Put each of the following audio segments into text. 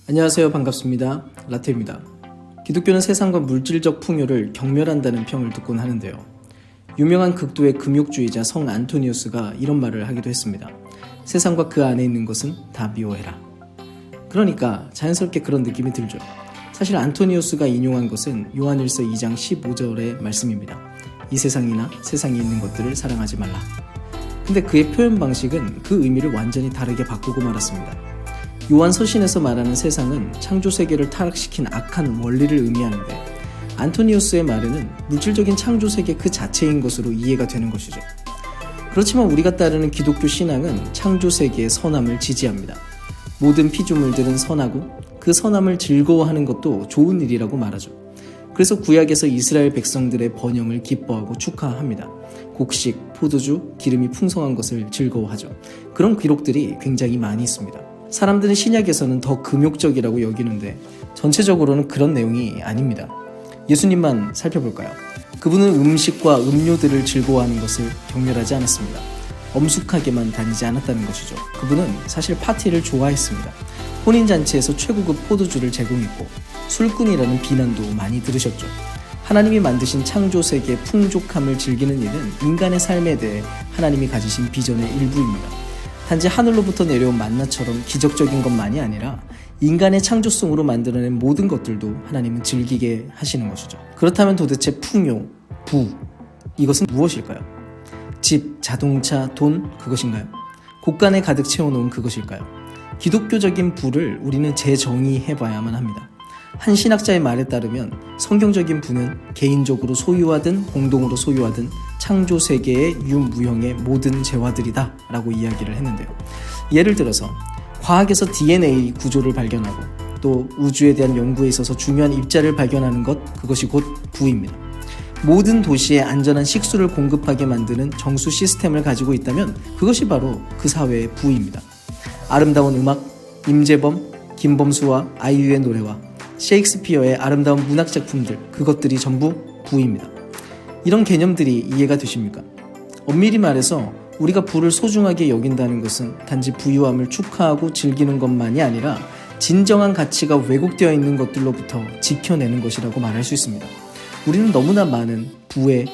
안녕하세요. 반갑습니다. 라테입니다. 기독교는 세상과 물질적 풍요를 경멸한다는 평을 듣곤 하는데요. 유명한 극도의 금욕주의자 성 안토니우스가 이런 말을 하기도 했습니다. 세상과 그 안에 있는 것은 다 미워해라. 그러니까 자연스럽게 그런 느낌이 들죠. 사실 안토니우스가 인용한 것은 요한일서 2장 15절의 말씀입니다. 이 세상이나 세상에 있는 것들을 사랑하지 말라. 근데 그의 표현 방식은 그 의미를 완전히 다르게 바꾸고 말았습니다. 요한 서신에서 말하는 세상은 창조 세계를 타락시킨 악한 원리를 의미하는데 안토니우스의 말에는 물질적인 창조 세계 그 자체인 것으로 이해가 되는 것이죠. 그렇지만 우리가 따르는 기독교 신앙은 창조 세계의 선함을 지지합니다. 모든 피조물들은 선하고 그 선함을 즐거워하는 것도 좋은 일이라고 말하죠. 그래서 구약에서 이스라엘 백성들의 번영을 기뻐하고 축하합니다. 곡식, 포도주, 기름이 풍성한 것을 즐거워하죠. 그런 기록들이 굉장히 많이 있습니다. 사람들은 신약에서는 더 금욕적이라고 여기는데 전체적으로는 그런 내용이 아닙니다. 예수님만 살펴볼까요? 그분은 음식과 음료들을 즐거워하는 것을 경멸하지 않았습니다. 엄숙하게만 다니지 않았다는 것이죠. 그분은 사실 파티를 좋아했습니다. 혼인잔치에서 최고급 포도주를 제공했고 술꾼이라는 비난도 많이 들으셨죠. 하나님이 만드신 창조세계의 풍족함을 즐기는 일은 인간의 삶에 대해 하나님이 가지신 비전의 일부입니다. 단지 하늘로부터 내려온 만나처럼 기적적인 것만이 아니라 인간의 창조성으로 만들어낸 모든 것들도 하나님은 즐기게 하시는 것이죠. 그렇다면 도대체 풍요, 부, 이것은 무엇일까요? 집, 자동차, 돈, 그것인가요? 곳간에 가득 채워놓은 그것일까요? 기독교적인 부를 우리는 재정의해봐야만 합니다. 한 신학자의 말에 따르면 성경적인 부는 개인적으로 소유하든 공동으로 소유하든 창조세계의 유무형의 모든 재화들이다 라고 이야기를 했는데요. 예를 들어서 과학에서 DNA 구조를 발견하고 또 우주에 대한 연구에 있어서 중요한 입자를 발견하는 것, 그것이 곧 부입니다. 모든 도시에 안전한 식수를 공급하게 만드는 정수 시스템을 가지고 있다면 그것이 바로 그 사회의 부입니다. 아름다운 음악, 임재범, 김범수와 아이유의 노래와 셰익스피어의 아름다운 문학작품들, 그것들이 전부 부입니다. 이런 개념들이 이해가 되십니까? 엄밀히 말해서 우리가 부를 소중하게 여긴다는 것은 단지 부유함을 축하하고 즐기는 것만이 아니라 진정한 가치가 왜곡되어 있는 것들로부터 지켜내는 것이라고 말할 수 있습니다. 우리는 너무나 많은 부의,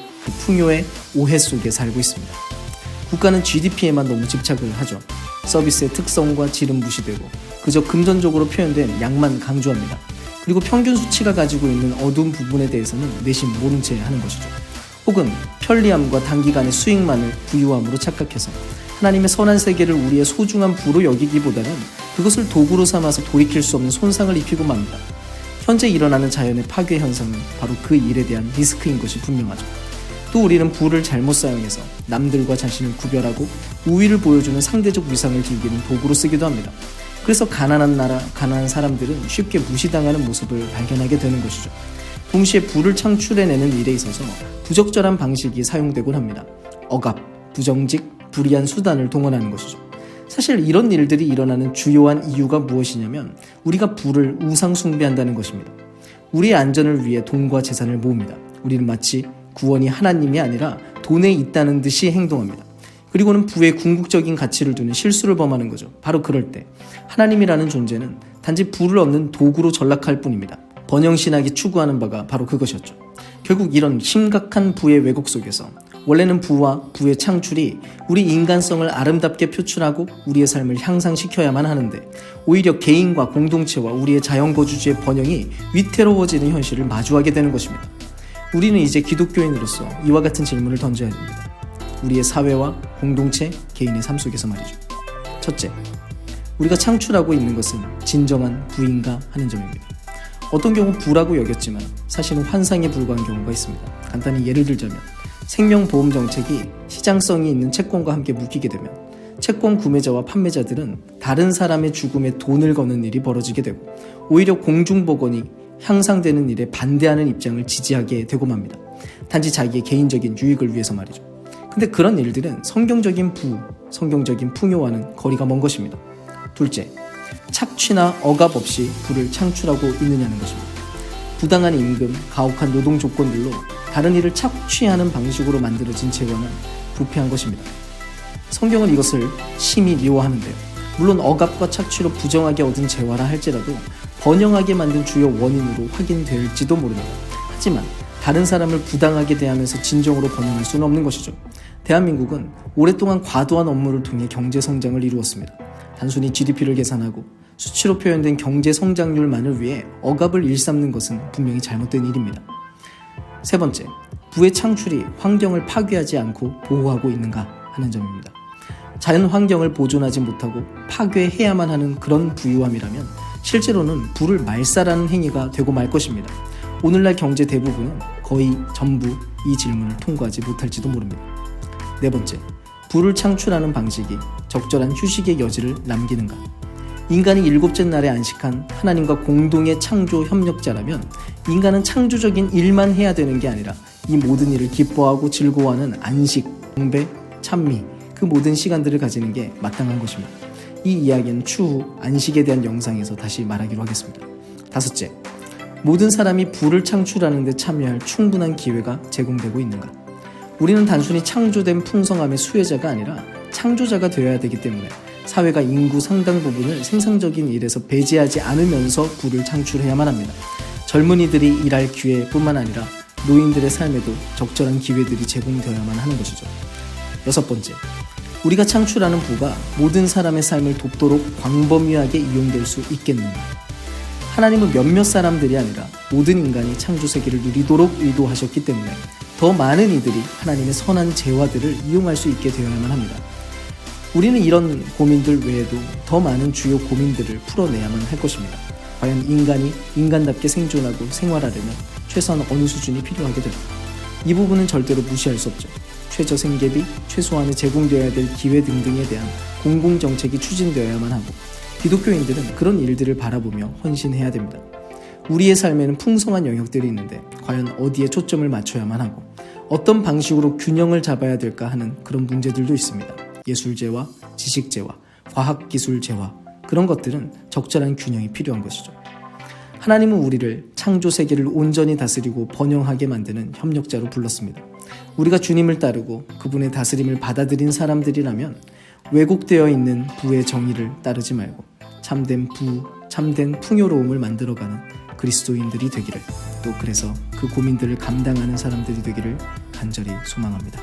풍요의 오해 속에 살고 있습니다. 국가는 GDP에만 너무 집착을 하죠. 서비스의 특성과 질은 무시되고 그저 금전적으로 표현된 양만 강조합니다. 그리고 평균 수치가 가지고 있는 어두운 부분에 대해서는 내심 모른 채 하는 것이죠. 혹은 편리함과 단기간의 수익만을 부유함으로 착각해서 하나님의 선한 세계를 우리의 소중한 부로 여기기보다는 그것을 도구로 삼아서 돌이킬 수 없는 손상을 입히고 맙니다. 현재 일어나는 자연의 파괴 현상은 바로 그 일에 대한 리스크인 것이 분명하죠. 또 우리는 부를 잘못 사용해서 남들과 자신을 구별하고 우위를 보여주는 상대적 위상을 즐기는 도구로 쓰기도 합니다. 그래서 가난한 나라, 가난한 사람들은 쉽게 무시당하는 모습을 발견하게 되는 것이죠. 동시에 부를 창출해내는 일에 있어서 부적절한 방식이 사용되곤 합니다. 억압, 부정직, 불의한 수단을 동원하는 것이죠. 사실 이런 일들이 일어나는 주요한 이유가 무엇이냐면 우리가 부를 우상 숭배한다는 것입니다. 우리의 안전을 위해 돈과 재산을 모읍니다. 우리는 마치 구원이 하나님이 아니라 돈에 있다는 듯이 행동합니다. 그리고는 부의 궁극적인 가치를 두는 실수를 범하는 거죠. 바로 그럴 때 하나님이라는 존재는 단지 부를 얻는 도구로 전락할 뿐입니다. 번영신학이 추구하는 바가 바로 그것이었죠. 결국 이런 심각한 부의 왜곡 속에서 원래는 부와 부의 창출이 우리 인간성을 아름답게 표출하고 우리의 삶을 향상시켜야만 하는데 오히려 개인과 공동체와 우리의 자연거주지의 번영이 위태로워지는 현실을 마주하게 되는 것입니다. 우리는 이제 기독교인으로서 이와 같은 질문을 던져야 됩니다. 우리의 사회와 공동체, 개인의 삶 속에서 말이죠. 첫째, 우리가 창출하고 있는 것은 진정한 부인가 하는 점입니다. 어떤 경우 부라고 여겼지만 사실은 환상에 불과한 경우가 있습니다. 간단히 예를 들자면 생명보험 정책이 시장성이 있는 채권과 함께 묶이게 되면 채권 구매자와 판매자들은 다른 사람의 죽음에 돈을 거는 일이 벌어지게 되고 오히려 공중보건이 향상되는 일에 반대하는 입장을 지지하게 되고 맙니다. 단지 자기의 개인적인 유익을 위해서 말이죠. 근데 그런 일들은 성경적인 부, 성경적인 풍요와는 거리가 먼 것입니다. 둘째, 착취나 억압 없이 부를 창출하고 있느냐는 것입니다. 부당한 임금, 가혹한 노동 조건들로 다른 일을 착취하는 방식으로 만들어진 재화는 부패한 것입니다. 성경은 이것을 심히 미워하는데요. 물론 억압과 착취로 부정하게 얻은 재화라 할지라도 번영하게 만든 주요 원인으로 확인될지도 모릅니다. 하지만 다른 사람을 부당하게 대하면서 진정으로 번영할 수는 없는 것이죠. 대한민국은 오랫동안 과도한 업무를 통해 경제 성장을 이루었습니다. 단순히 GDP를 계산하고 수치로 표현된 경제 성장률만을 위해 억압을 일삼는 것은 분명히 잘못된 일입니다. 세 번째, 부의 창출이 환경을 파괴하지 않고 보호하고 있는가 하는 점입니다. 자연 환경을 보존하지 못하고 파괴해야만 하는 그런 부유함이라면 실제로는 부를 말살하는 행위가 되고 말 것입니다. 오늘날 경제 대부분은 거의 전부 이 질문을 통과하지 못할지도 모릅니다. 네 번째, 부를 창출하는 방식이 적절한 휴식의 여지를 남기는가? 인간이 일곱째 날에 안식한 하나님과 공동의 창조 협력자라면 인간은 창조적인 일만 해야 되는 게 아니라 이 모든 일을 기뻐하고 즐거워하는 안식, 경배, 찬미, 그 모든 시간들을 가지는 게 마땅한 것입니다. 이 이야기는 추후 안식에 대한 영상에서 다시 말하기로 하겠습니다. 다섯째, 모든 사람이 부를 창출하는 데 참여할 충분한 기회가 제공되고 있는가? 우리는 단순히 창조된 풍성함의 수혜자가 아니라 창조자가 되어야 되기 때문에 사회가 인구 상당 부분을 생산적인 일에서 배제하지 않으면서 부를 창출해야만 합니다. 젊은이들이 일할 기회뿐만 아니라 노인들의 삶에도 적절한 기회들이 제공되어야만 하는 것이죠. 여섯 번째, 우리가 창출하는 부가 모든 사람의 삶을 돕도록 광범위하게 이용될 수 있겠는가? 하나님은 몇몇 사람들이 아니라 모든 인간이 창조 세계를 누리도록 의도하셨기 때문에 더 많은 이들이 하나님의 선한 재화들을 이용할 수 있게 되어야만 합니다. 우리는 이런 고민들 외에도 더 많은 주요 고민들을 풀어내야만 할 것입니다. 과연 인간이 인간답게 생존하고 생활하려면 최소한 어느 수준이 필요하게 될까? 이 부분은 절대로 무시할 수 없죠. 최저 생계비, 최소한의 제공되어야 될 기회 등등에 대한 공공정책이 추진되어야만 하고 기독교인들은 그런 일들을 바라보며 헌신해야 됩니다. 우리의 삶에는 풍성한 영역들이 있는데 과연 어디에 초점을 맞춰야만 하고 어떤 방식으로 균형을 잡아야 될까 하는 그런 문제들도 있습니다. 예술재화, 지식재화, 과학기술재화, 그런 것들은 적절한 균형이 필요한 것이죠. 하나님은 우리를 창조 세계를 온전히 다스리고 번영하게 만드는 협력자로 불렀습니다. 우리가 주님을 따르고 그분의 다스림을 받아들인 사람들이라면 왜곡되어 있는 부의 정의를 따르지 말고 참된 부, 참된 풍요로움을 만들어가는 그리스도인들이 되기를, 또 그래서 그 고민들을 감당하는 사람들이 되기를 간절히 소망합니다.